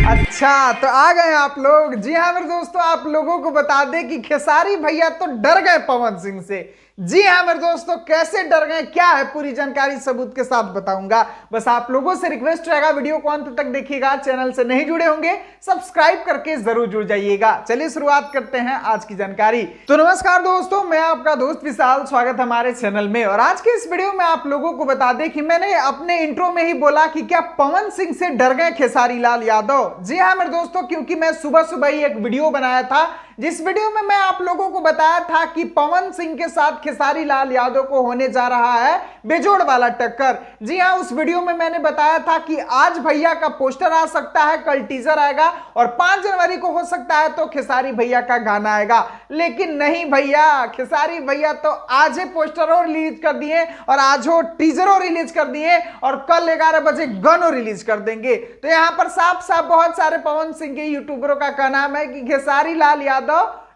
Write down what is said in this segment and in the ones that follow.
अच्छा तो आ गए आप लोग। जी हाँ मेरे दोस्तों, आप लोगों को बता दें कि खेसारी भैया तो डर गए पवन सिंह से। जी हाँ मेरे दोस्तों, कैसे डर गए क्या है पूरी जानकारी सबूत के साथ बताऊंगा। बस आप लोगों से रिक्वेस्ट रहेगा, वीडियो को अंत तक देखिएगा। चैनल से नहीं जुड़े होंगे सब्सक्राइब करके जरूर जुड़ जाइएगा। चलिए शुरुआत करते हैं आज की जानकारी। तो नमस्कार दोस्तों, मैं आपका दोस्त विशाल, स्वागत हमारे चैनल में। और आज के इस वीडियो में आप लोगों को बता दें कि मैंने अपने इंट्रो में ही बोला कि क्या पवन सिंह से डर गए खेसारी लाल यादव। जी हाँ मेरे दोस्तों, क्योंकि मैं सुबह सुबह ही एक वीडियो बनाया था जिस वीडियो में मैं आप लोगों को बताया था कि पवन सिंह के साथ खेसारी लाल यादव को होने जा रहा है बेजोड़ वाला टक्कर। जी हाँ, उस वीडियो में मैंने बताया था कि आज भैया का पोस्टर आ सकता है, कल टीजर आएगा और 5 जनवरी को हो सकता है तो खेसारी भैया का गाना आएगा। लेकिन नहीं भैया, खेसारी भैया तो आज ही पोस्टरों रिलीज कर दिए और आज हो टीजरों रिलीज कर दिए और कल 11 बजे गानों रिलीज कर देंगे। तो यहां पर साफ साफ बहुत सारे पवन सिंह के यूट्यूबरों का कहना है कि खेसारी लाल यादव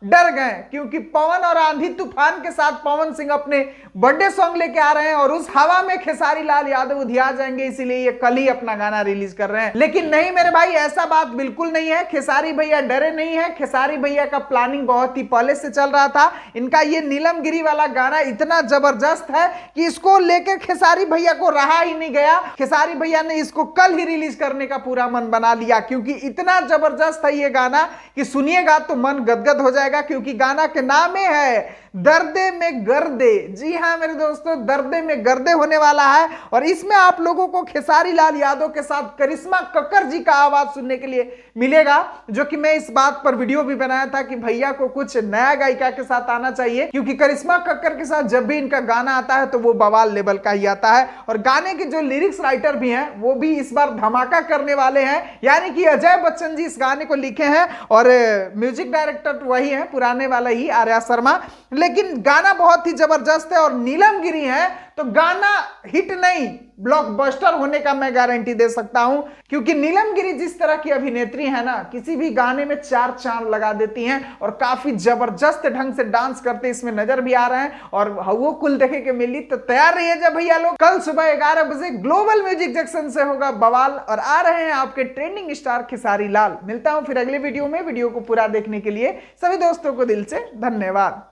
डर गए, क्योंकि पवन और आंधी तूफान के साथ पवन सिंह अपने बर्थडे सॉन्ग लेके आ रहे हैं और उस हवा में खेसारी लाल यादव उधिया जाएंगे, इसीलिए ये कल ही अपना गाना रिलीज कर रहे हैं। लेकिन नहीं मेरे भाई, ऐसा बात बिल्कुल नहीं है। खेसारी भैया डरे नहीं है। खेसारी भैया का प्लानिंग बहुत ही पहले से चल रहा था। इनका ये नीलमगिरी वाला गाना इतना जबरदस्त है कि इसको लेकर खेसारी भैया को रहा ही नहीं गया। खेसारी भैया ने इसको कल ही रिलीज करने का पूरा मन बना लिया, क्योंकि इतना जबरदस्त है ये गाना कि सुनिएगा तो मन गदगद हो जाएगा। क्योंकि गाना के नाम है दर्दे में गर्दे। जी हाँ मेरे दोस्तों, दर्दे में गर्दे होने वाला है और इसमें आप लोगों को खेसारी लाल यादव के साथ करिश्मा कक्कर जी का आवाज सुनने के लिए मिलेगा, जो कि मैं इस बात पर वीडियो भी बनाया था कि भैया को कुछ नया गायिका के साथ आना चाहिए, क्योंकि करिश्मा कक्कर के साथ जब भी इनका गाना आता है तो वो बवाल लेवल का ही आता है। और गाने के जो लिरिक्स राइटर भी हैं वो भी इस बार धमाका करने वाले हैं, यानी कि अजय बच्चन जी इस गाने को लिखे हैं और म्यूजिक डायरेक्टर वही है, पुराने वाला ही आर्या शर्मा। लेकिन गाना बहुत ही जबरदस्त है और नीलमगिरी है तो गाना हिट नहीं ब्लॉकबस्टर होने का मैं गारंटी दे सकता हूं, क्योंकि नीलमगिरी जिस तरह की अभिनेत्री है ना, किसी भी गाने में 4 चांद लगा देती हैं और काफी जबरदस्त ढंग से डांस करते इसमें नजर भी आ रहे हैं। और वो कुल देखे के मिली तो तैयार रहिए जब भैया लोग। कल सुबह 11 बजे ग्लोबल म्यूजिक जंक्शन से होगा बवाल और आ रहे हैं आपके ट्रेंडिंग स्टार खेसारी लाल। मिलता हूं फिर अगले वीडियो में। वीडियो को पूरा देखने के लिए सभी दोस्तों को दिल से धन्यवाद।